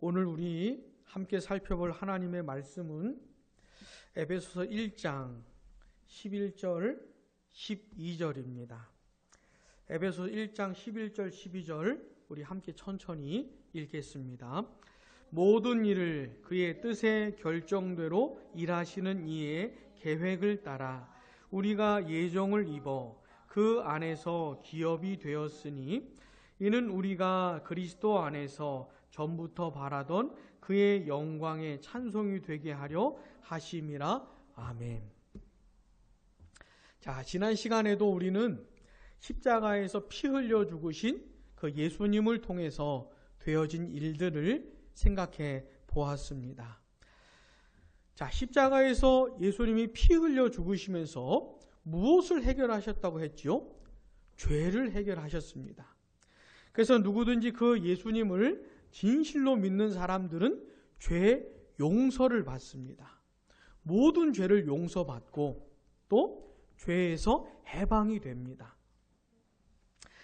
오늘 우리 함께 살펴볼 하나님의 말씀은 에베소서 1장 11절 12절입니다. 에베소서 1장 11절 12절 우리 함께 천천히 읽겠습니다. 모든 일을 그의 뜻의 결정대로 일하시는 이의 계획을 따라 우리가 예정을 입어 그 안에서 기업이 되었으니 이는 우리가 그리스도 안에서 전부터 바라던 그의 영광의 찬송이 되게 하려 하심이라. 아멘. 자, 지난 시간에도 우리는 십자가에서 피 흘려 죽으신 그 예수님을 통해서 되어진 일들을 생각해 보았습니다. 자, 십자가에서 예수님이 피 흘려 죽으시면서 무엇을 해결하셨다고 했지요? 죄를 해결하셨습니다. 그래서 누구든지 그 예수님을 진실로 믿는 사람들은 죄 용서를 받습니다. 모든 죄를 용서받고 또 죄에서 해방이 됩니다.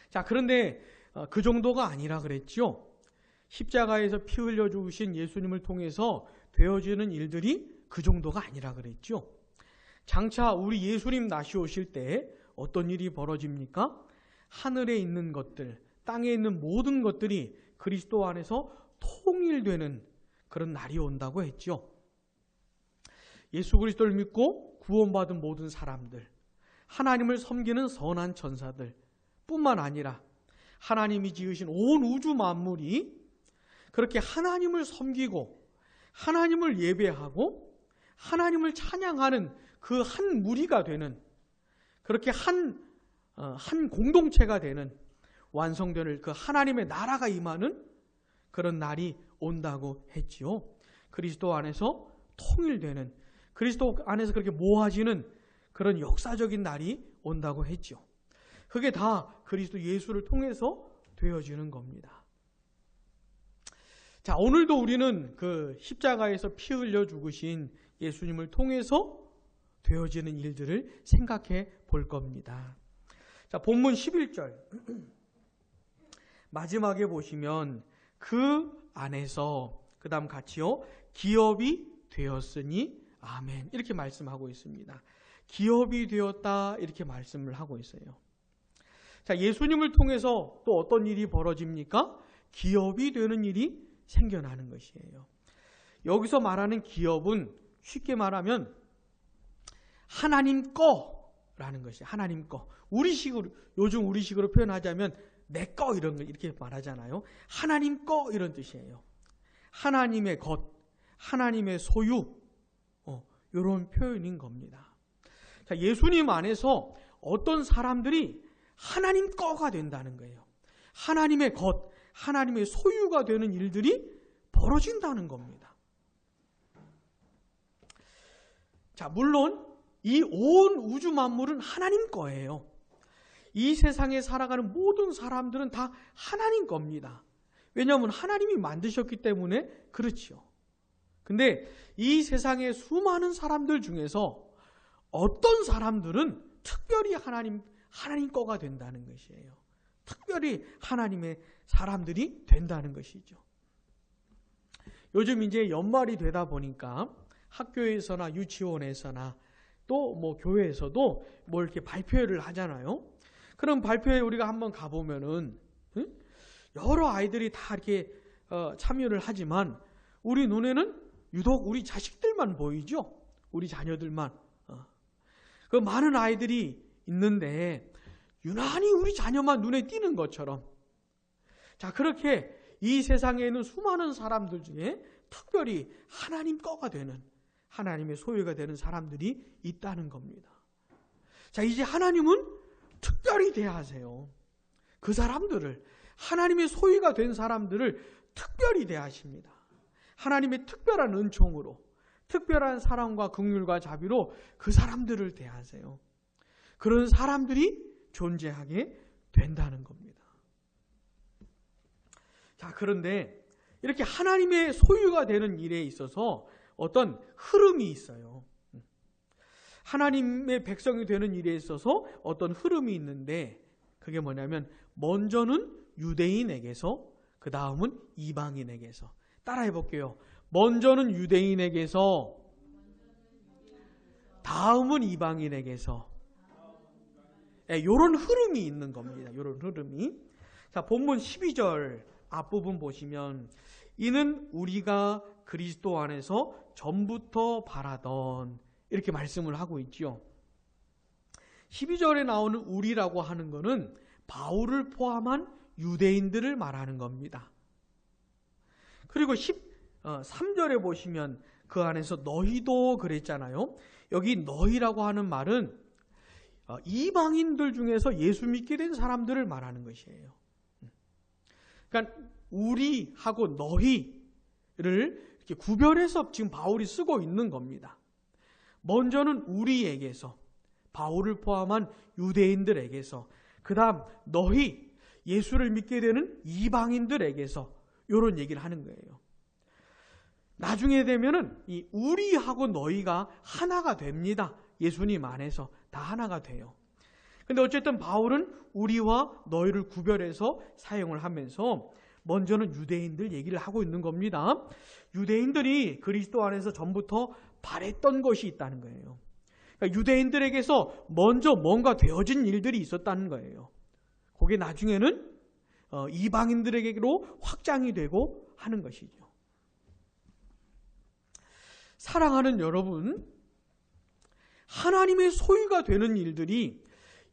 자, 그런데 그 정도가 아니라 그랬죠. 십자가에서 피 흘려 죽으신 예수님을 통해서 되어지는 일들이 그 정도가 아니라 그랬죠. 장차 우리 예수님 다시 오실 때 어떤 일이 벌어집니까? 하늘에 있는 것들, 땅에 있는 모든 것들이 그리스도 안에서 통일되는 그런 날이 온다고 했죠. 예수 그리스도를 믿고 구원받은 모든 사람들, 하나님을 섬기는 선한 천사들 뿐만 아니라 하나님이 지으신 온 우주 만물이 그렇게 하나님을 섬기고 하나님을 예배하고 하나님을 찬양하는 그 한 무리가 되는, 그렇게 한 공동체가 되는, 완성되는 그 하나님의 나라가 임하는 그런 날이 온다고 했지요. 그리스도 안에서 통일되는, 그리스도 안에서 그렇게 모아지는 그런 역사적인 날이 온다고 했죠. 그게 다 그리스도 예수를 통해서 되어지는 겁니다. 자, 오늘도 우리는 그 십자가에서 피 흘려 죽으신 예수님을 통해서 되어지는 일들을 생각해 볼 겁니다. 자, 본문 11절 마지막에 보시면 그 안에서, 그 다음 같이요, 기업이 되었으니 아멘, 이렇게 말씀하고 있습니다. 기업이 되었다, 이렇게 말씀을 하고 있어요. 자, 예수님을 통해서 또 어떤 일이 벌어집니까? 기업이 되는 일이 생겨나는 것이에요. 여기서 말하는 기업은 쉽게 말하면 하나님 거라는 것이에요. 하나님 거. 우리식으로, 요즘 우리식으로 표현하자면 내 거, 이런 거 이렇게 말하잖아요. 하나님 거, 이런 뜻이에요. 하나님의 것, 하나님의 소유, 이런 표현인 겁니다. 자, 예수님 안에서 어떤 사람들이 하나님 거가 된다는 거예요. 하나님의 것, 하나님의 소유가 되는 일들이 벌어진다는 겁니다. 자, 물론 이 온 우주 만물은 하나님 거예요. 이 세상에 살아가는 모든 사람들은 다 하나님 겁니다. 왜냐하면 하나님이 만드셨기 때문에 그렇지요. 근데 이 세상의 수많은 사람들 중에서 어떤 사람들은 특별히 하나님 거가 된다는 것이에요. 특별히 하나님의 사람들이 된다는 것이죠. 요즘 이제 연말이 되다 보니까 학교에서나 유치원에서나 또 뭐 교회에서도 뭐 이렇게 발표회를 하잖아요. 그럼 발표회 우리가 한번 가보면은 여러 아이들이 다 이렇게 참여를 하지만 우리 눈에는 유독 우리 자식들만 보이죠. 우리 자녀들만. 그 많은 아이들이 있는데 유난히 우리 자녀만 눈에 띄는 것처럼, 자, 그렇게 이 세상에 있는 수많은 사람들 중에 특별히 하나님 거가 되는, 하나님의 소유가 되는 사람들이 있다는 겁니다. 자, 이제 하나님은 특별히 대하세요. 그 사람들을, 하나님의 소유가 된 사람들을 특별히 대하십니다. 하나님의 특별한 은총으로, 특별한 사랑과 긍휼과 자비로 그 사람들을 대하세요. 그런 사람들이 존재하게 된다는 겁니다. 자, 그런데 이렇게 하나님의 소유가 되는 일에 있어서 어떤 흐름이 있어요. 하나님의 백성이 되는 일에 있어서 어떤 흐름이 있는데 그게 뭐냐면 먼저는 유대인에게서, 그 다음은 이방인에게서, 따라해 볼게요. 먼저는 유대인에게서, 다음은 이방인에게서. 이런 흐름이 있는 겁니다. 이런 흐름이. 자, 본문 12절 앞부분 보시면 이는 우리가 그리스도 안에서 전부터 바라던, 이렇게 말씀을 하고 있죠. 12절에 나오는 우리라고 하는 것은 바울을 포함한 유대인들을 말하는 겁니다. 그리고 13절에 보시면 그 안에서 너희도 그랬잖아요. 여기 너희라고 하는 말은 이방인들 중에서 예수 믿게 된 사람들을 말하는 것이에요. 그러니까 우리하고 너희를 이렇게 구별해서 지금 바울이 쓰고 있는 겁니다. 먼저는 우리에게서, 바울을 포함한 유대인들에게서, 그 다음 너희, 예수를 믿게 되는 이방인들에게서 이런 얘기를 하는 거예요. 나중에 되면은 이 우리하고 너희가 하나가 됩니다. 예수님 안에서 다 하나가 돼요. 근데 어쨌든 바울은 우리와 너희를 구별해서 사용을 하면서 먼저는 유대인들 얘기를 하고 있는 겁니다. 유대인들이 그리스도 안에서 전부터 바랬던 것이 있다는 거예요. 그러니까 유대인들에게서 먼저 뭔가 되어진 일들이 있었다는 거예요. 그게 나중에는 이방인들에게로 확장이 되고 하는 것이죠. 사랑하는 여러분, 하나님의 소유가 되는 일들이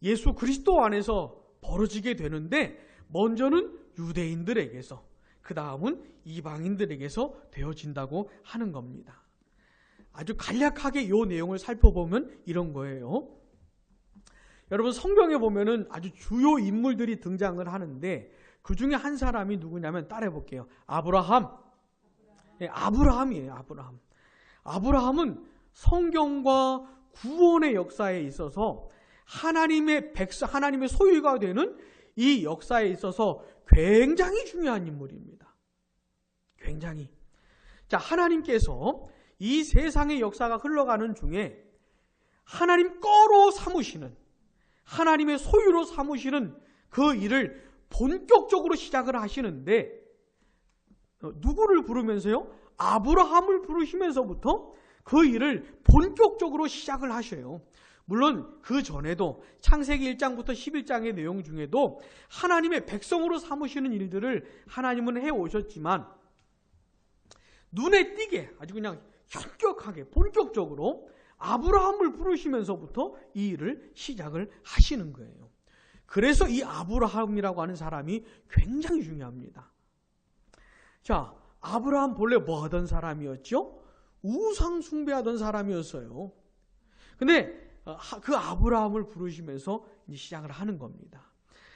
예수 그리스도 안에서 벌어지게 되는데 먼저는 유대인들에게서, 그 다음은 이방인들에게서 되어진다고 하는 겁니다. 아주 간략하게 이 내용을 살펴보면 이런 거예요. 여러분, 성경에 보면은 아주 주요 인물들이 등장을 하는데 그 중에 한 사람이 누구냐면 따라해 볼게요. 아브라함. 네, 아브라함이에요. 아브라함. 아브라함은 성경과 구원의 역사에 있어서 하나님의 소유가 되는 이 역사에 있어서 굉장히 중요한 인물입니다. 굉장히. 자, 하나님께서 이 세상의 역사가 흘러가는 중에 하나님 거로 삼으시는, 하나님의 소유로 삼으시는 그 일을 본격적으로 시작을 하시는데 누구를 부르면서요? 아브라함을 부르시면서부터 그 일을 본격적으로 시작을 하셔요. 물론 그 전에도 창세기 1장부터 11장의 내용 중에도 하나님의 백성으로 삼으시는 일들을 하나님은 해오셨지만 눈에 띄게 아주 그냥 현격하게 본격적으로 아브라함을 부르시면서부터 이 일을 시작을 하시는 거예요. 그래서 이 아브라함이라고 하는 사람이 굉장히 중요합니다. 자, 아브라함 본래 뭐 하던 사람이었죠? 우상 숭배하던 사람이었어요. 근데 그 아브라함을 부르시면서 이제 시작을 하는 겁니다.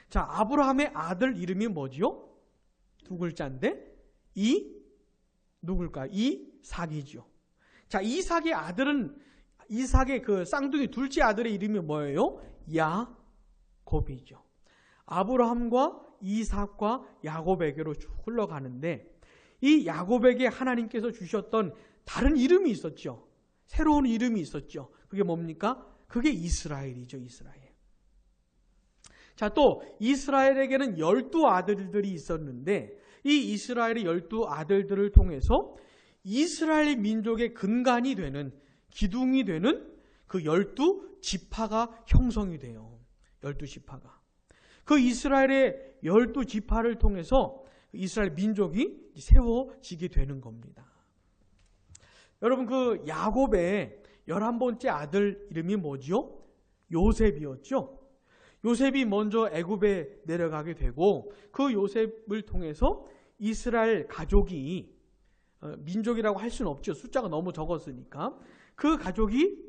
자, 아브라함의 아들 이름이 뭐지요? 두 글자인데 누굴까요? 이삭이죠. 자, 이삭의 아들은, 이삭의 그 쌍둥이 둘째 아들의 이름이 뭐예요? 야곱이죠. 아브라함과 이삭과 야곱에게로 쭉 흘러가는데 이 야곱에게 하나님께서 주셨던 다른 이름이 있었죠. 새로운 이름이 있었죠. 그게 뭡니까? 그게 이스라엘이죠. 이스라엘. 자, 또 이스라엘에게는 12아들들이 있었는데 이 이스라엘의 12아들들을 통해서 이스라엘 민족의 근간이 되는, 기둥이 되는 그 12지파가 형성이 돼요. 12지파가. 그 이스라엘의 12지파를 통해서 이스라엘 민족이 세워지게 되는 겁니다. 여러분, 그 야곱의 11번째 아들 이름이 뭐지요? 요셉이었죠. 요셉이 먼저 애굽에 내려가게 되고 그 요셉을 통해서 이스라엘 가족이, 민족이라고 할 수는 없죠. 숫자가 너무 적었으니까. 그 가족이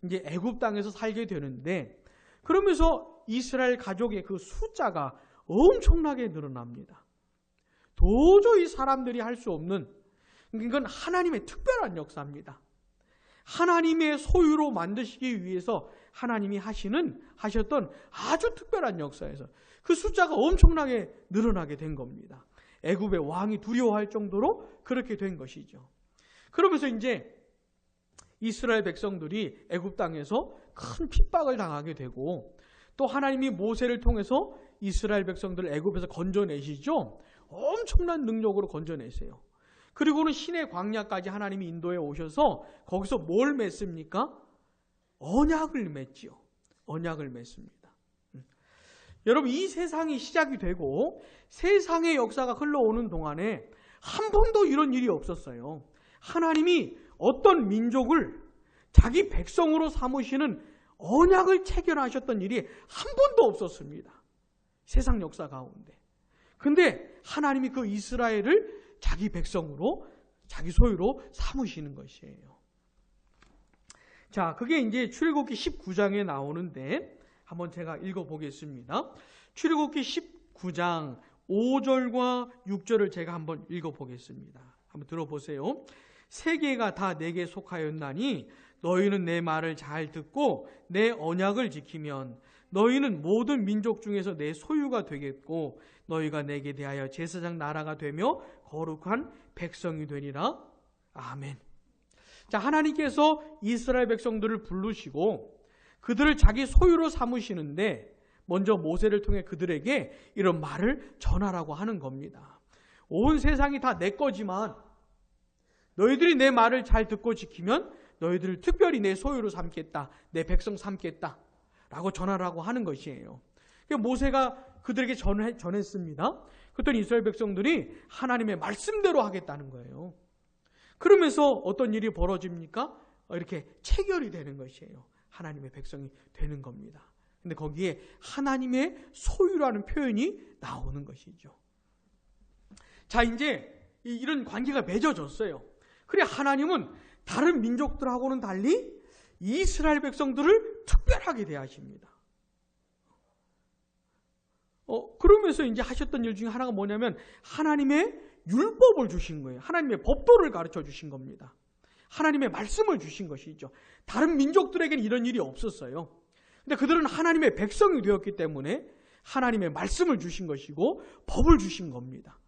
이제 애굽 땅에서 살게 되는데 그러면서 이스라엘 가족의 그 숫자가 엄청나게 늘어납니다. 도저히 사람들이 할 수 없는, 이건 하나님의 특별한 역사입니다. 하나님의 소유로 만드시기 위해서 하나님이 하셨던 아주 특별한 역사에서 그 숫자가 엄청나게 늘어나게 된 겁니다. 애굽의 왕이 두려워할 정도로 그렇게 된 것이죠. 그러면서 이제 이스라엘 백성들이 애굽 땅에서 큰 핍박을 당하게 되고 또 하나님이 모세를 통해서 이스라엘 백성들을 애굽에서 건져내시죠. 엄청난 능력으로 건져내세요. 그리고는 신의 광야까지 하나님이 인도해 오셔서 거기서 뭘 맺습니까? 언약을 맺지요. 언약을 맺습니다. 여러분, 이 세상이 시작이 되고 세상의 역사가 흘러오는 동안에 한 번도 이런 일이 없었어요. 하나님이 어떤 민족을 자기 백성으로 삼으시는 언약을 체결하셨던 일이 한 번도 없었습니다. 세상 역사 가운데. 근데 하나님이 그 이스라엘을 자기 백성으로, 자기 소유로 삼으시는 것이에요. 자, 그게 이제 출애굽기 19장에 나오는데 한번 제가 읽어보겠습니다. 출애굽기 19장 5절과 6절을 제가 한번 읽어보겠습니다. 한번 들어보세요. 세계가 다 내게 속하였나니 너희는 내 말을 잘 듣고 내 언약을 지키면 너희는 모든 민족 중에서 내 소유가 되겠고 너희가 내게 대하여 제사장 나라가 되며 거룩한 백성이 되리라. 아멘. 자, 하나님께서 이스라엘 백성들을 부르시고 그들을 자기 소유로 삼으시는데 먼저 모세를 통해 그들에게 이런 말을 전하라고 하는 겁니다. 온 세상이 다 내 거지만 너희들이 내 말을 잘 듣고 지키면 너희들을 특별히 내 소유로 삼겠다. 내 백성 삼겠다. 라고 전하라고 하는 것이에요. 모세가 그들에게 전했습니다. 그랬더니 이스라엘 백성들이 하나님의 말씀대로 하겠다는 거예요. 그러면서 어떤 일이 벌어집니까? 이렇게 체결이 되는 것이에요. 하나님의 백성이 되는 겁니다. 근데 거기에 하나님의 소유라는 표현이 나오는 것이죠. 자, 이제 이런 관계가 맺어졌어요. 그래, 하나님은 다른 민족들하고는 달리 이스라엘 백성들을 특별하게 대하십니다. 그러면서 이제 하셨던 일 중에 하나가 뭐냐면 하나님의 율법을 주신 거예요. 하나님의 법도를 가르쳐 주신 겁니다. 하나님의 말씀을 주신 것이죠. 다른 민족들에게는 이런 일이 없었어요. 근데 그들은 하나님의 백성이 되었기 때문에 하나님의 말씀을 주신 것이고 법을 주신 겁니다.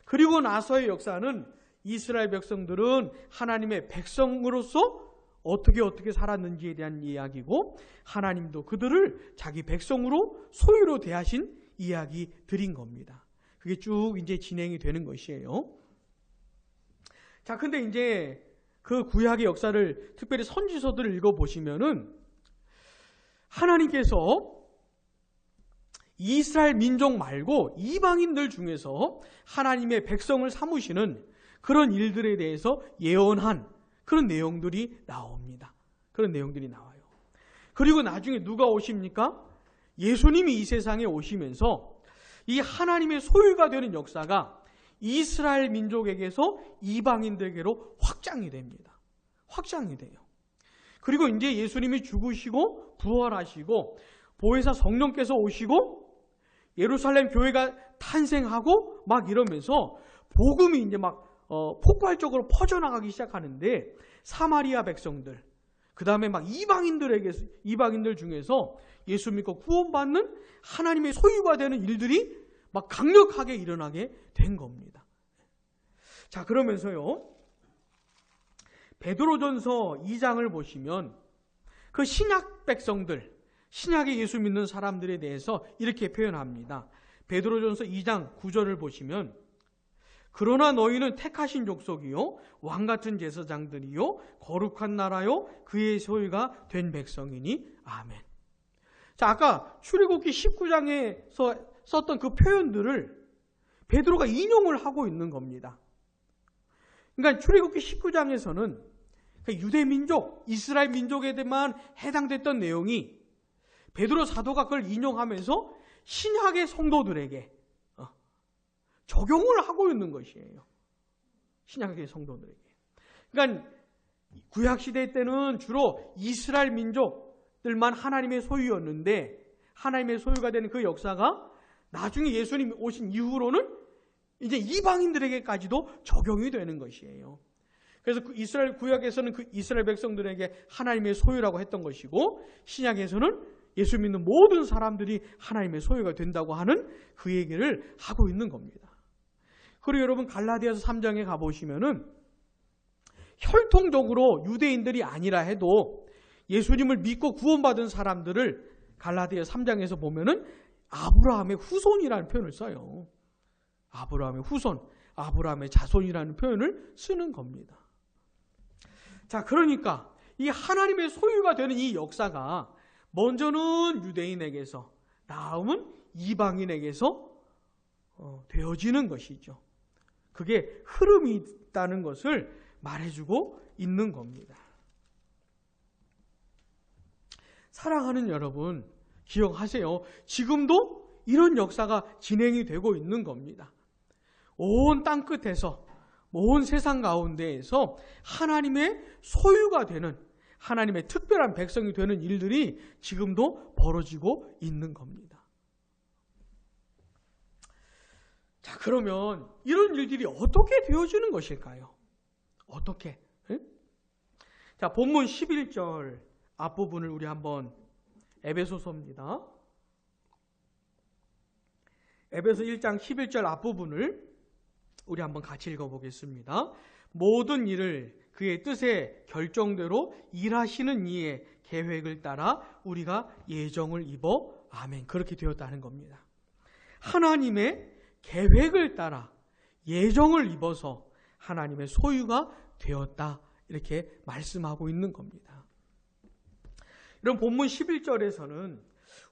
그리고 나서의 역사는 이스라엘 백성들은 하나님의 백성으로서 어떻게 살았는지에 대한 이야기고 하나님도 그들을 자기 백성으로 소유로 대하신 이야기들인 겁니다. 그게 쭉 이제 진행이 되는 것이에요. 자, 근데 이제 그 구약의 역사를 특별히 선지서들을 읽어보시면은 하나님께서 이스라엘 민족 말고 이방인들 중에서 하나님의 백성을 삼으시는 그런 일들에 대해서 예언한 그런 내용들이 나옵니다. 그런 내용들이 나와요. 그리고 나중에 누가 오십니까? 예수님이 이 세상에 오시면서 이 하나님의 소유가 되는 역사가 이스라엘 민족에게서 이방인들에게로 확장이 됩니다. 확장이 돼요. 그리고 이제 예수님이 죽으시고 부활하시고 보혜사 성령께서 오시고 예루살렘 교회가 탄생하고 막 이러면서 복음이 이제 막 폭발적으로 퍼져나가기 시작하는데 사마리아 백성들, 그 다음에 막 이방인들 중에서 예수 믿고 구원받는 하나님의 소유가 되는 일들이 막 강력하게 일어나게 된 겁니다. 자, 그러면서요, 베드로전서 2장을 보시면 그 신약 백성들, 신약의 예수 믿는 사람들에 대해서 이렇게 표현합니다. 베드로전서 2장 9절을 보시면 그러나 너희는 택하신 족속이요 왕같은 제사장들이요 거룩한 나라요 그의 소유가 된 백성이니 아멘. 자, 아까 출애굽기 19장에서 썼던 그 표현들을 베드로가 인용을 하고 있는 겁니다. 그러니까 출애굽기 19장에서는 유대 민족, 이스라엘 민족에만 해당됐던 내용이 베드로 사도가 그걸 인용하면서 신약의 성도들에게 적용을 하고 있는 것이에요. 신약의 성도들에게. 그러니까 구약시대 때는 주로 이스라엘 민족들만 하나님의 소유였는데 하나님의 소유가 되는 그 역사가 나중에 예수님 오신 이후로는 이제 이방인들에게까지도 적용이 되는 것이에요. 그래서 이스라엘 구약에서는 그 이스라엘 백성들에게 하나님의 소유라고 했던 것이고 신약에서는 예수 믿는 모든 사람들이 하나님의 소유가 된다고 하는 그 얘기를 하고 있는 겁니다. 그리고 여러분 갈라디아서 3장에 가보시면은 혈통적으로 유대인들이 아니라 해도 예수님을 믿고 구원받은 사람들을 갈라디아 3장에서 보면은 아브라함의 후손이라는 표현을 써요. 아브라함의 후손. 아브라함의 자손이라는 표현을 쓰는 겁니다. 자, 그러니까 이 하나님의 소유가 되는 이 역사가 먼저는 유대인에게서, 다음은 이방인에게서 되어지는 것이죠. 그게 흐름이 있다는 것을 말해주고 있는 겁니다. 사랑하는 여러분, 기억하세요. 지금도 이런 역사가 진행이 되고 있는 겁니다. 온 땅끝에서, 온 세상 가운데에서 하나님의 소유가 되는, 하나님의 특별한 백성이 되는 일들이 지금도 벌어지고 있는 겁니다. 자, 그러면 이런 일들이 어떻게 되어지는 것일까요? 어떻게? 응? 자, 본문 11절 앞부분을 우리 한번, 에베소서입니다. 에베소 1장 11절 앞부분을 우리 한번 같이 읽어보겠습니다. 모든 일을 그의 뜻의 결정대로 일하시는 이의 계획을 따라 우리가 예정을 입어 아멘, 그렇게 되었다는 겁니다. 하나님의 계획을 따라 예정을 입어서 하나님의 소유가 되었다, 이렇게 말씀하고 있는 겁니다. 이런 본문 11절에서는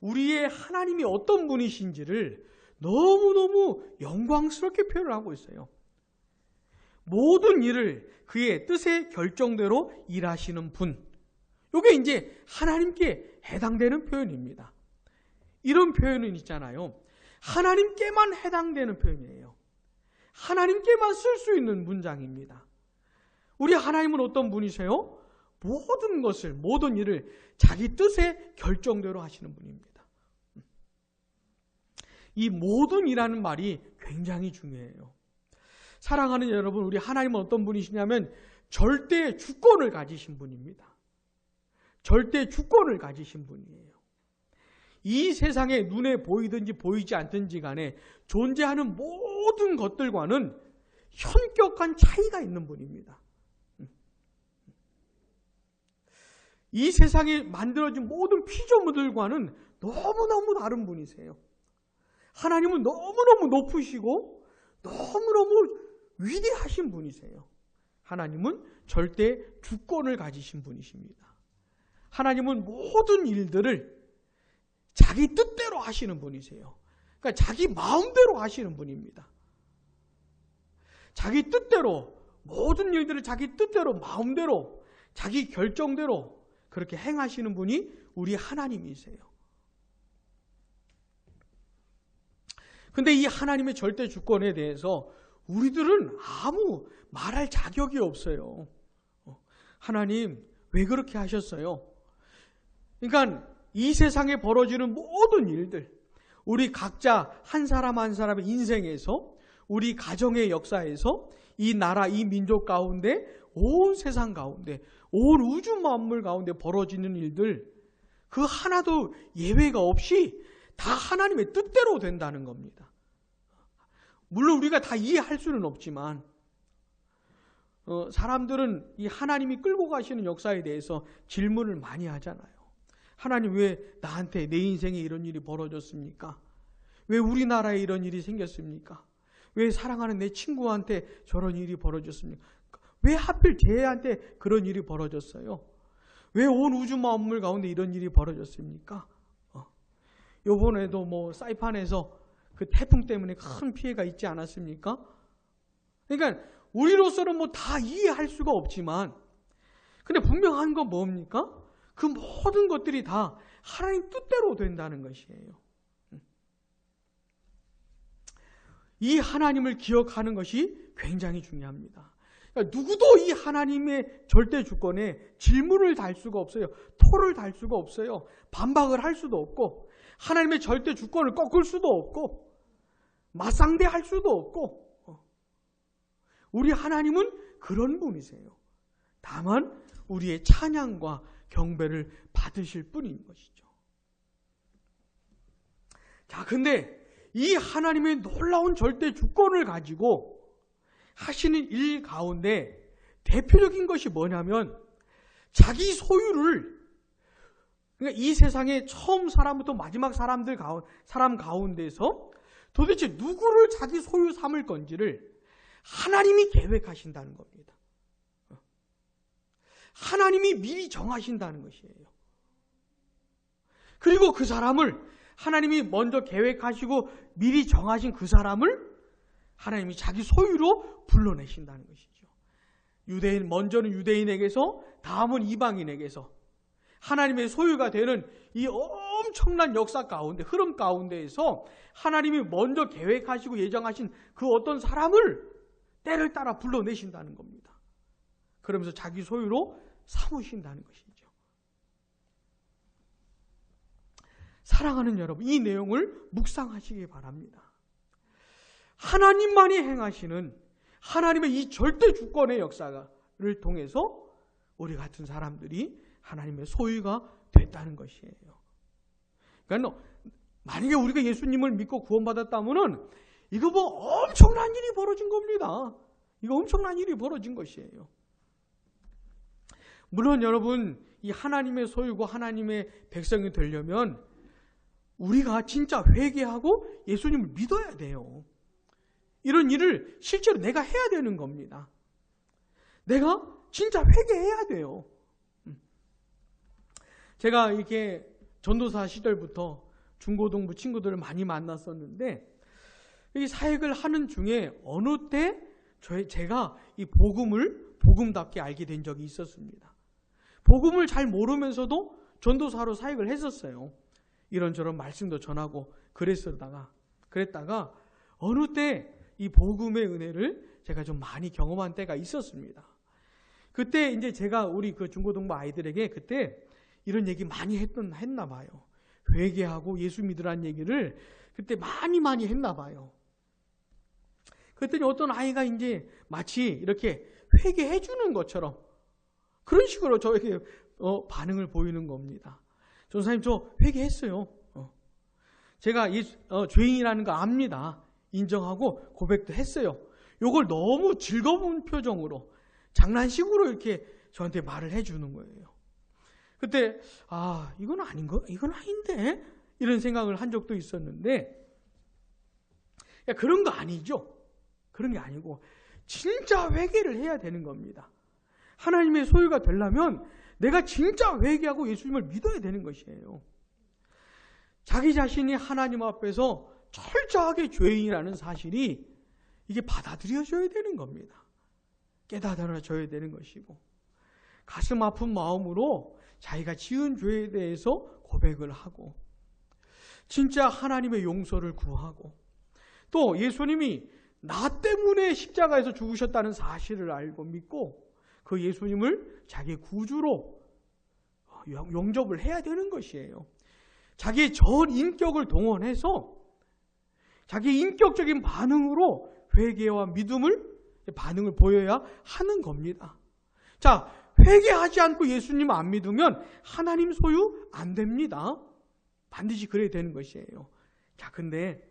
우리의 하나님이 어떤 분이신지를 너무너무 영광스럽게 표현을 하고 있어요. 모든 일을 그의 뜻의 결정대로 일하시는 분. 이게 이제 하나님께 해당되는 표현입니다. 이런 표현은 있잖아요. 하나님께만 해당되는 표현이에요. 하나님께만 쓸 수 있는 문장입니다. 우리 하나님은 어떤 분이세요? 모든 것을, 모든 일을 자기 뜻의 결정대로 하시는 분입니다. 이 모든이라는 말이 굉장히 중요해요. 사랑하는 여러분, 우리 하나님은 어떤 분이시냐면 절대 주권을 가지신 분입니다. 절대 주권을 가지신 분이에요. 이 세상에 눈에 보이든지 보이지 않든지 간에 존재하는 모든 것들과는 현격한 차이가 있는 분입니다. 이 세상에 만들어진 모든 피조물들과는 너무너무 다른 분이세요. 하나님은 너무너무 높으시고 너무너무 위대하신 분이세요. 하나님은 절대 주권을 가지신 분이십니다. 하나님은 모든 일들을 자기 뜻대로 하시는 분이세요. 그러니까 자기 마음대로 하시는 분입니다. 자기 뜻대로, 모든 일들을 자기 뜻대로, 마음대로, 자기 결정대로 그렇게 행하시는 분이 우리 하나님이세요. 근데 이 하나님의 절대 주권에 대해서 우리들은 아무 말할 자격이 없어요. 하나님, 왜 그렇게 하셨어요? 그러니까 이 세상에 벌어지는 모든 일들, 우리 각자 한 사람 한 사람의 인생에서, 우리 가정의 역사에서, 이 나라, 이 민족 가운데, 온 세상 가운데, 온 우주 만물 가운데 벌어지는 일들, 그 하나도 예외가 없이 다 하나님의 뜻대로 된다는 겁니다. 물론 우리가 다 이해할 수는 없지만 사람들은 이 하나님이 끌고 가시는 역사에 대해서 질문을 많이 하잖아요. 하나님, 왜 나한테, 내 인생에 이런 일이 벌어졌습니까? 왜 우리나라에 이런 일이 생겼습니까? 왜 사랑하는 내 친구한테 저런 일이 벌어졌습니까? 왜 하필 쟤한테 그런 일이 벌어졌어요? 왜 온 우주 만물 가운데 이런 일이 벌어졌습니까? 요번에도 사이판에서 그 태풍 때문에 큰 피해가 있지 않았습니까? 그러니까 우리로서는 다 이해할 수가 없지만, 근데 분명한 건 뭡니까? 그 모든 것들이 다 하나님 뜻대로 된다는 것이에요. 이 하나님을 기억하는 것이 굉장히 중요합니다. 그러니까 누구도 이 하나님의 절대 주권에 질문을 달 수가 없어요. 토를 달 수가 없어요. 반박을 할 수도 없고, 하나님의 절대 주권을 꺾을 수도 없고, 맞상대할 수도 없고, 우리 하나님은 그런 분이세요. 다만 우리의 찬양과 경배를 받으실 뿐인 것이죠. 자, 근데 이 하나님의 놀라운 절대 주권을 가지고 하시는 일 가운데 대표적인 것이 뭐냐면, 자기 소유를, 그러니까 이 세상의 처음 사람부터 마지막 사람 가운데서 도대체 누구를 자기 소유 삼을 건지를 하나님이 계획하신다는 겁니다. 하나님이 미리 정하신다는 것이에요. 그리고 그 사람을 하나님이 먼저 계획하시고 미리 정하신 그 사람을 하나님이 자기 소유로 불러내신다는 것이죠. 먼저는 유대인에게서, 다음은 이방인에게서 하나님의 소유가 되는 이 엄청난 역사 가운데, 흐름 가운데에서 하나님이 먼저 계획하시고 예정하신 그 어떤 사람을 때를 따라 불러내신다는 겁니다. 그러면서 자기 소유로 삼으신다는 것이죠. 사랑하는 여러분, 이 내용을 묵상하시기 바랍니다. 하나님만이 행하시는 하나님의 이 절대 주권의 역사를 통해서 우리 같은 사람들이 하나님의 소유가 됐다는 것이에요. 그러니까 만약에 우리가 예수님을 믿고 구원받았다면 이거 뭐 엄청난 일이 벌어진 겁니다. 이거 엄청난 일이 벌어진 것이에요. 물론 여러분, 이 하나님의 소유고 하나님의 백성이 되려면 우리가 진짜 회개하고 예수님을 믿어야 돼요. 이런 일을 실제로 내가 해야 되는 겁니다. 내가 진짜 회개해야 돼요. 제가 이렇게 전도사 시절부터 중고등부 친구들을 많이 만났었는데, 이 사역을 하는 중에 어느 때 제가 이 복음을 복음답게 알게 된 적이 있었습니다. 복음을 잘 모르면서도 전도사로 사역을 했었어요. 이런저런 말씀도 전하고 그랬다가 어느 때 이 복음의 은혜를 제가 좀 많이 경험한 때가 있었습니다. 그때 이제 제가 우리 그 중고등부 아이들에게 그때 이런 얘기 많이 했나 봐요. 회개하고 예수 믿으라는 얘기를 그때 많이 했나 봐요. 그랬더니 어떤 아이가 이제 마치 이렇게 회개해 주는 것처럼 그런 식으로 저에게 반응을 보이는 겁니다. 전사님, 저 회개했어요. 제가 죄인이라는 거 압니다. 인정하고 고백도 했어요. 이걸 너무 즐거운 표정으로 장난식으로 이렇게 저한테 말을 해주는 거예요. 그때 이건 아닌데 이런 생각을 한 적도 있었는데, 그런 거 아니죠. 그런 게 아니고 진짜 회개를 해야 되는 겁니다. 하나님의 소유가 되려면 내가 진짜 회개하고 예수님을 믿어야 되는 것이에요. 자기 자신이 하나님 앞에서 철저하게 죄인이라는 사실이 이게 받아들여져야 되는 겁니다. 깨달아져야 되는 것이고, 가슴 아픈 마음으로 자기가 지은 죄에 대해서 고백을 하고, 진짜 하나님의 용서를 구하고, 또 예수님이 나 때문에 십자가에서 죽으셨다는 사실을 알고 믿고 그 예수님을 자기의 구주로 영접을 해야 되는 것이에요. 자기의 전 인격을 동원해서 자기의 인격적인 반응으로 회개와 믿음을 반응을 보여야 하는 겁니다. 자, 회개하지 않고 예수님 안 믿으면 하나님 소유 안 됩니다. 반드시 그래야 되는 것이에요. 자, 근데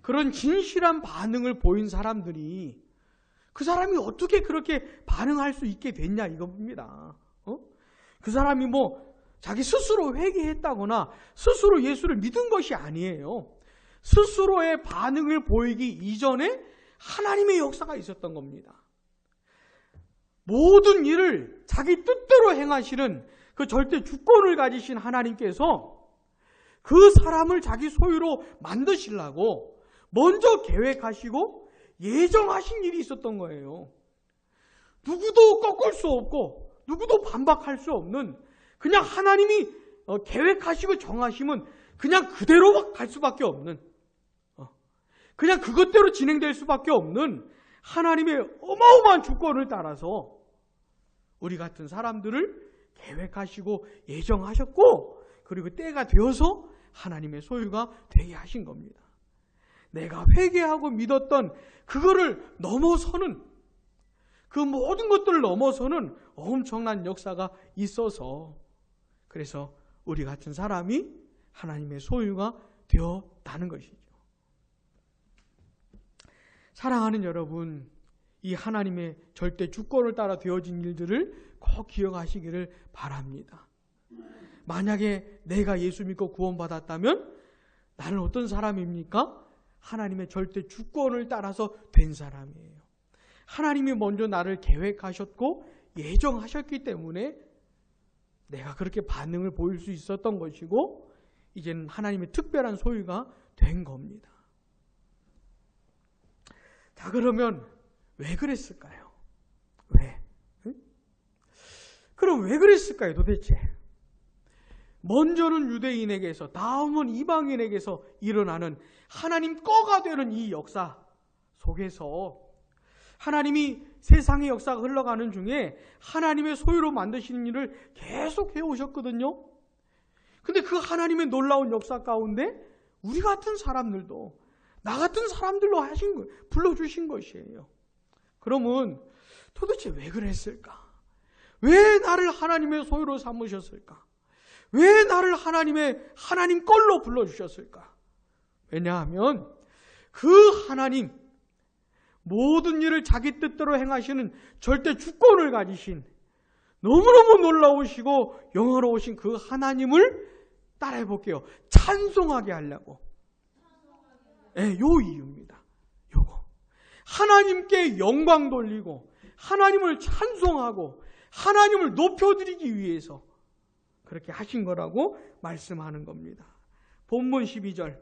그런 진실한 반응을 보인 사람들이 그 사람이 어떻게 그렇게 반응할 수 있게 됐냐 이겁니다. 그 사람이 자기 스스로 회개했다거나 스스로 예수를 믿은 것이 아니에요. 스스로의 반응을 보이기 이전에 하나님의 역사가 있었던 겁니다. 모든 일을 자기 뜻대로 행하시는 그 절대 주권을 가지신 하나님께서 그 사람을 자기 소유로 만드시려고 먼저 계획하시고 예정하신 일이 있었던 거예요. 누구도 꺾을 수 없고 누구도 반박할 수 없는, 그냥 하나님이 계획하시고 정하시면 그냥 그대로 갈 수밖에 없는, 그냥 그것대로 진행될 수밖에 없는 하나님의 어마어마한 주권을 따라서 우리 같은 사람들을 계획하시고 예정하셨고, 그리고 때가 되어서 하나님의 소유가 되게 하신 겁니다. 내가 회개하고 믿었던 그거를 넘어서는, 그 모든 것들을 넘어서는 엄청난 역사가 있어서, 그래서 우리 같은 사람이 하나님의 소유가 되었다는 것이죠. 사랑하는 여러분, 이 하나님의 절대 주권을 따라 되어진 일들을 꼭 기억하시기를 바랍니다. 만약에 내가 예수 믿고 구원받았다면 나는 어떤 사람입니까? 하나님의 절대 주권을 따라서 된 사람이에요. 하나님이 먼저 나를 계획하셨고 예정하셨기 때문에 내가 그렇게 반응을 보일 수 있었던 것이고 이제는 하나님의 특별한 소유가 된 겁니다. 자, 그러면 왜 그랬을까요? 왜? 응? 그럼 왜 그랬을까요, 도대체? 먼저는 유대인에게서, 다음은 이방인에게서 일어나는 하나님 거가 되는 이 역사 속에서 하나님이 세상의 역사가 흘러가는 중에 하나님의 소유로 만드시는 일을 계속 해오셨거든요. 근데 그 하나님의 놀라운 역사 가운데 우리 같은 사람들도, 나 같은 사람들로 불러주신 것이에요. 그러면 도대체 왜 그랬을까? 왜 나를 하나님의 소유로 삼으셨을까? 왜 나를 하나님 걸로 불러주셨을까? 왜냐하면 그 하나님, 모든 일을 자기 뜻대로 행하시는 절대 주권을 가지신 너무너무 놀라우시고 영화로우신 그 하나님을 따라해 볼게요. 찬송하게 하려고. 네, 요 이유입니다. 요거. 하나님께 영광 돌리고 하나님을 찬송하고 하나님을 높여드리기 위해서 그렇게 하신 거라고 말씀하는 겁니다. 본문 12절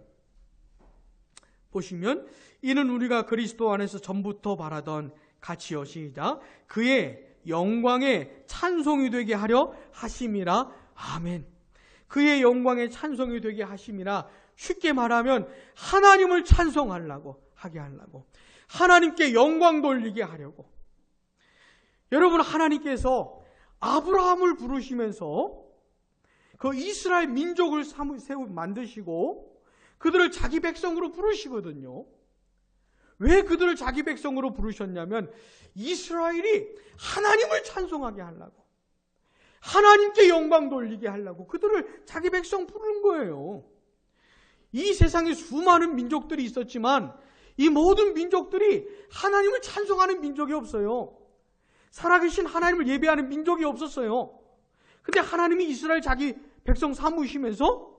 보시면 이는 우리가 그리스도 안에서 전부터 바라던 가치여 시작 그의 영광의 찬송이 되게 하려 하심이라. 아멘. 그의 영광의 찬송이 되게 하심이라. 쉽게 말하면 하나님을 찬송하려고, 하게 하려고, 하나님께 영광 돌리게 하려고. 여러분, 하나님께서 아브라함을 부르시면서 그 이스라엘 민족을 만드시고 그들을 자기 백성으로 부르시거든요. 왜 그들을 자기 백성으로 부르셨냐면 이스라엘이 하나님을 찬송하게 하려고, 하나님께 영광 돌리게 하려고 그들을 자기 백성 부른 거예요. 이 세상에 수많은 민족들이 있었지만 이 모든 민족들이 하나님을 찬송하는 민족이 없어요. 살아계신 하나님을 예배하는 민족이 없었어요. 근데 하나님이 이스라엘 자기 백성 삼으시면서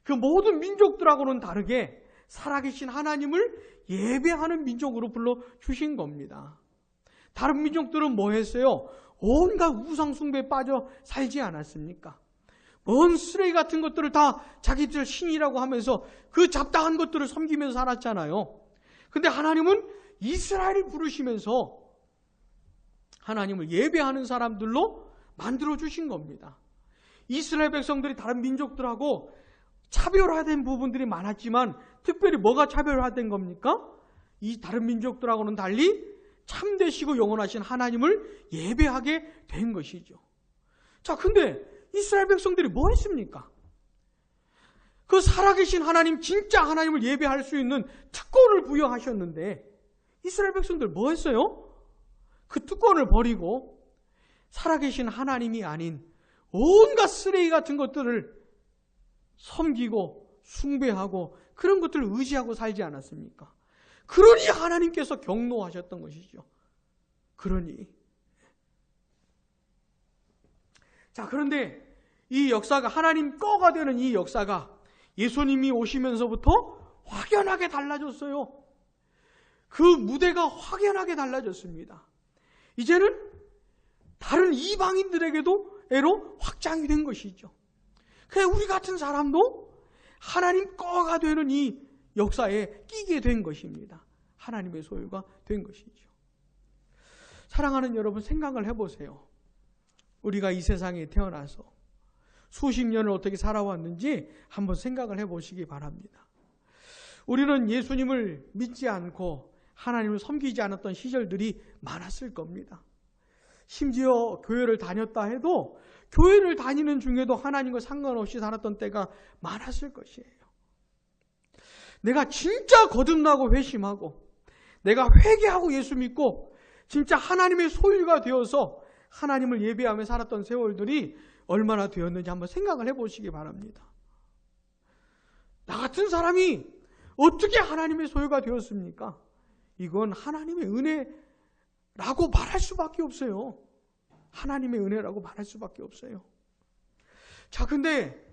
그 모든 민족들하고는 다르게 살아계신 하나님을 예배하는 민족으로 불러주신 겁니다. 다른 민족들은 뭐 했어요? 온갖 우상 숭배에 빠져 살지 않았습니까? 뭔 쓰레기 같은 것들을 다 자기들 신이라고 하면서 그 잡다한 것들을 섬기면서 살았잖아요. 근데 하나님은 이스라엘을 부르시면서 하나님을 예배하는 사람들로 만들어주신 겁니다. 이스라엘 백성들이 다른 민족들하고 차별화된 부분들이 많았지만 특별히 뭐가 차별화된 겁니까? 이 다른 민족들하고는 달리 참되시고 영원하신 하나님을 예배하게 된 것이죠. 자, 근데 이스라엘 백성들이 뭐 했습니까? 그 살아계신 하나님, 진짜 하나님을 예배할 수 있는 특권을 부여하셨는데 이스라엘 백성들 뭐 했어요? 그 특권을 버리고 살아계신 하나님이 아닌 온갖 쓰레기 같은 것들을 섬기고 숭배하고 그런 것들을 의지하고 살지 않았습니까? 그러니 하나님께서 경노하셨던 것이죠. 그러니. 자, 그런데 이 역사가, 하나님 거가 되는 이 역사가 예수님이 오시면서부터 확연하게 달라졌어요. 그 무대가 확연하게 달라졌습니다. 이제는 다른 이방인들에게도 애로 확장이 된 것이죠. 그래, 우리 같은 사람도 하나님 거가 되는 이 역사에 끼게 된 것입니다. 하나님의 소유가 된 것이죠. 사랑하는 여러분, 생각을 해보세요. 우리가 이 세상에 태어나서 수십 년을 어떻게 살아왔는지 한번 생각을 해보시기 바랍니다. 우리는 예수님을 믿지 않고 하나님을 섬기지 않았던 시절들이 많았을 겁니다. 심지어 교회를 다녔다 해도 교회를 다니는 중에도 하나님과 상관없이 살았던 때가 많았을 것이에요. 내가 진짜 거듭나고 회심하고 내가 회개하고 예수 믿고 진짜 하나님의 소유가 되어서 하나님을 예배하며 살았던 세월들이 얼마나 되었는지 한번 생각을 해보시기 바랍니다. 나 같은 사람이 어떻게 하나님의 소유가 되었습니까? 이건 하나님의 은혜라고 말할 수밖에 없어요. 하나님의 은혜라고 말할 수밖에 없어요. 자, 근데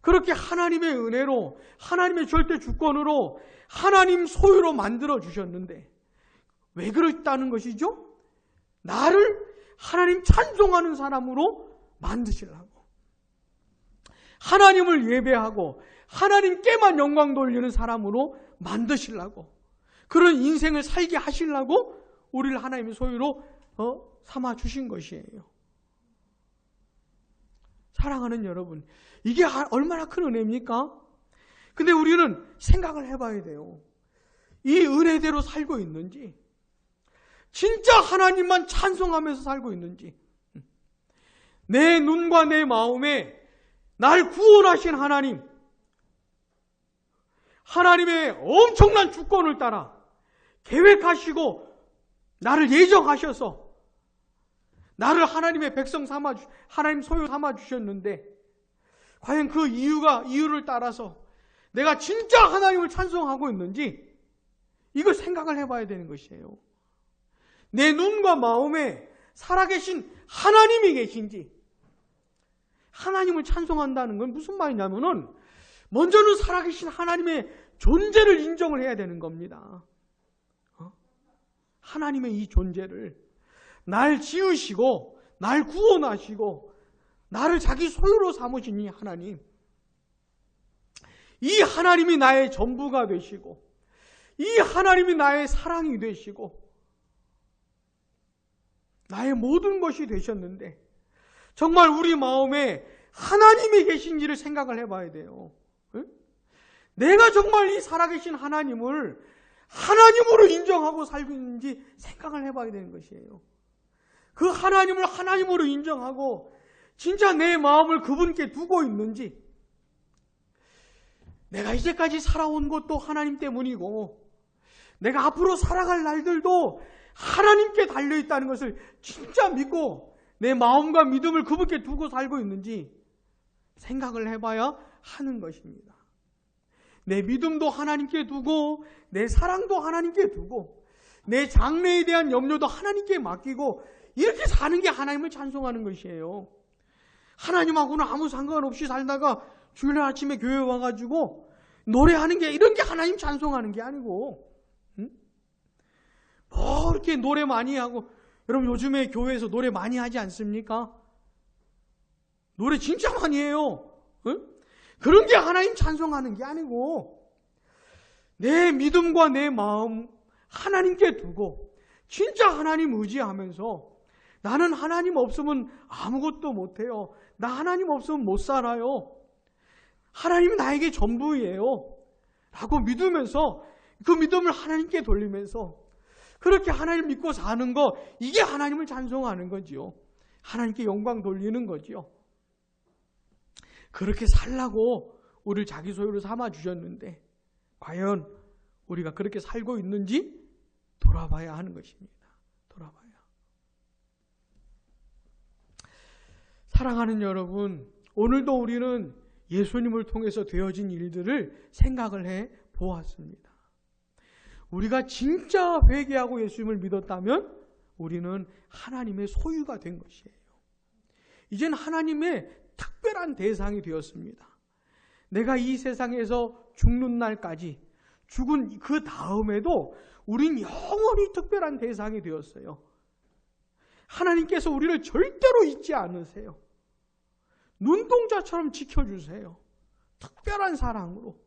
그렇게 하나님의 은혜로, 하나님의 절대 주권으로, 하나님 소유로 만들어 주셨는데 왜 그랬다는 것이죠? 나를 하나님 찬송하는 사람으로 만드시려고, 하나님을 예배하고 하나님께만 영광 돌리는 사람으로 만드시려고, 그런 인생을 살게 하시려고 우리를 하나님의 소유로 삼아 주신 것이에요. 사랑하는 여러분, 이게 얼마나 큰 은혜입니까? 근데 우리는 생각을 해봐야 돼요. 이 은혜대로 살고 있는지, 진짜 하나님만 찬송하면서 살고 있는지, 내 눈과 내 마음에 날 구원하신 하나님, 하나님의 엄청난 주권을 따라 계획하시고 나를 예정하셔서 나를 하나님의 백성 삼아, 하나님 소유 삼아 주셨는데, 과연 그 이유를 따라서 내가 진짜 하나님을 찬송하고 있는지, 이걸 생각을 해봐야 되는 것이에요. 내 눈과 마음에 살아계신 하나님이 계신지, 하나님을 찬송한다는 건 무슨 말이냐면은, 먼저는 살아계신 하나님의 존재를 인정을 해야 되는 겁니다. 하나님의 이 존재를, 날 지으시고 날 구원하시고 나를 자기 소유로 삼으신 이 하나님, 이 하나님이 나의 전부가 되시고 이 하나님이 나의 사랑이 되시고 나의 모든 것이 되셨는데, 정말 우리 마음에 하나님이 계신지를 생각을 해봐야 돼요. 내가 정말 이 살아계신 하나님을 하나님으로 인정하고 살고 있는지 생각을 해봐야 되는 것이에요. 그 하나님을 하나님으로 인정하고 진짜 내 마음을 그분께 두고 있는지, 내가 이제까지 살아온 것도 하나님 때문이고 내가 앞으로 살아갈 날들도 하나님께 달려있다는 것을 진짜 믿고 내 마음과 믿음을 그분께 두고 살고 있는지 생각을 해봐야 하는 것입니다. 내 믿음도 하나님께 두고 내 사랑도 하나님께 두고 내 장래에 대한 염려도 하나님께 맡기고 이렇게 사는 게 하나님을 찬송하는 것이에요. 하나님하고는 아무 상관없이 살다가 주일날 아침에 교회 와가지고 노래하는 게, 이런 게 하나님 찬송하는 게 아니고, 뭐 이렇게 노래 많이 하고, 여러분 요즘에 교회에서 노래 많이 하지 않습니까? 노래 진짜 많이 해요. 그런 게 하나님 찬송하는 게 아니고, 내 믿음과 내 마음 하나님께 두고 진짜 하나님 의지하면서, 나는 하나님 없으면 아무것도 못해요, 나 하나님 없으면 못 살아요, 하나님이 나에게 전부예요 라고 믿으면서 그 믿음을 하나님께 돌리면서 그렇게 하나님 믿고 사는 거, 이게 하나님을 찬송하는 거지요. 하나님께 영광 돌리는 거지요. 그렇게 살라고 우리를 자기 소유로 삼아 주셨는데 과연 우리가 그렇게 살고 있는지 돌아봐야 하는 것입니다. 돌아봐야. 사랑하는 여러분, 오늘도 우리는 예수님을 통해서 되어진 일들을 생각을 해 보았습니다. 우리가 진짜 회개하고 예수님을 믿었다면 우리는 하나님의 소유가 된 것이에요. 이젠 하나님의 특별한 대상이 되었습니다. 내가 이 세상에서 죽는 날까지, 죽은 그 다음에도 우린 영원히 특별한 대상이 되었어요. 하나님께서 우리를 절대로 잊지 않으세요. 눈동자처럼 지켜주세요. 특별한 사랑으로,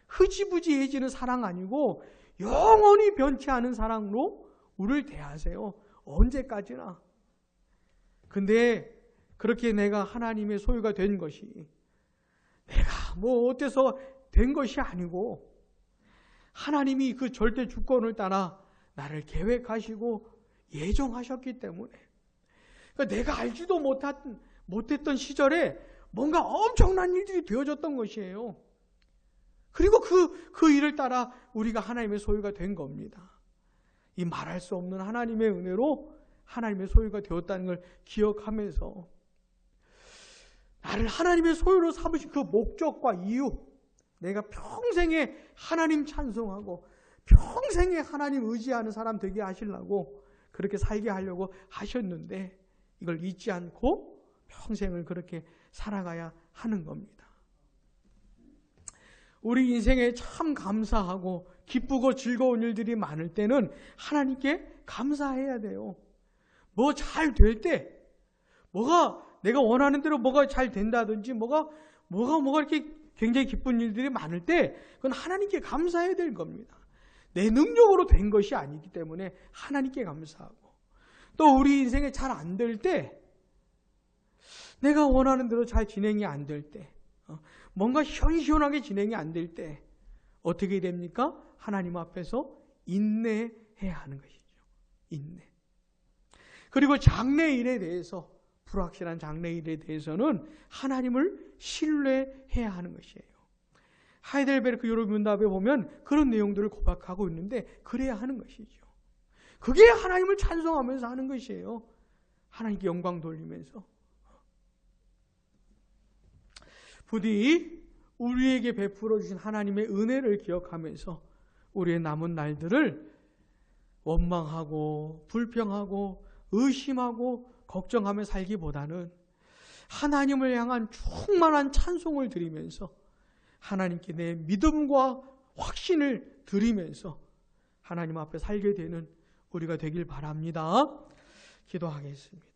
흐지부지해지는 사랑 아니고 영원히 변치 않은 사랑으로 우리를 대하세요. 언제까지나. 근데 그렇게 내가 하나님의 소유가 된 것이 내가 뭐 어때서 된 것이 아니고, 하나님이 그 절대 주권을 따라 나를 계획하시고 예정하셨기 때문에, 그러니까 내가 알지도 못했던 시절에 뭔가 엄청난 일들이 되어졌던 것이에요. 그리고 그 일을 따라 우리가 하나님의 소유가 된 겁니다. 이 말할 수 없는 하나님의 은혜로 하나님의 소유가 되었다는 걸 기억하면서, 나를 하나님의 소유로 삼으신 그 목적과 이유, 내가 평생에 하나님 찬송하고 평생에 하나님 의지하는 사람 되게 하시려고 그렇게 살게 하려고 하셨는데, 이걸 잊지 않고 평생을 그렇게 살아가야 하는 겁니다. 우리 인생에 참 감사하고 기쁘고 즐거운 일들이 많을 때는 하나님께 감사해야 돼요. 뭐 잘 될 때, 뭐가 내가 원하는 대로 뭐가 잘 된다든지 뭐가 이렇게 굉장히 기쁜 일들이 많을 때 그건 하나님께 감사해야 될 겁니다. 내 능력으로 된 것이 아니기 때문에 하나님께 감사하고, 또 우리 인생에 잘 안 될 때, 내가 원하는 대로 잘 진행이 안 될 때, 뭔가 시원시원하게 진행이 안 될 때 어떻게 됩니까? 하나님 앞에서 인내해야 하는 것이죠. 인내. 그리고 장래일에 대해서, 불확실한 장래일에 대해서는 하나님을 신뢰해야 하는 것이에요. 하이델베르크 유로문답에 보면 그런 내용들을 고백하고 있는데 그래야 하는 것이죠. 그게 하나님을 찬송하면서 하는 것이에요. 하나님께 영광 돌리면서. 부디 우리에게 베풀어 주신 하나님의 은혜를 기억하면서 우리의 남은 날들을 원망하고 불평하고 의심하고 걱정하며 살기보다는 하나님을 향한 충만한 찬송을 드리면서 하나님께 내 믿음과 확신을 드리면서 하나님 앞에 살게 되는 우리가 되길 바랍니다. 기도하겠습니다.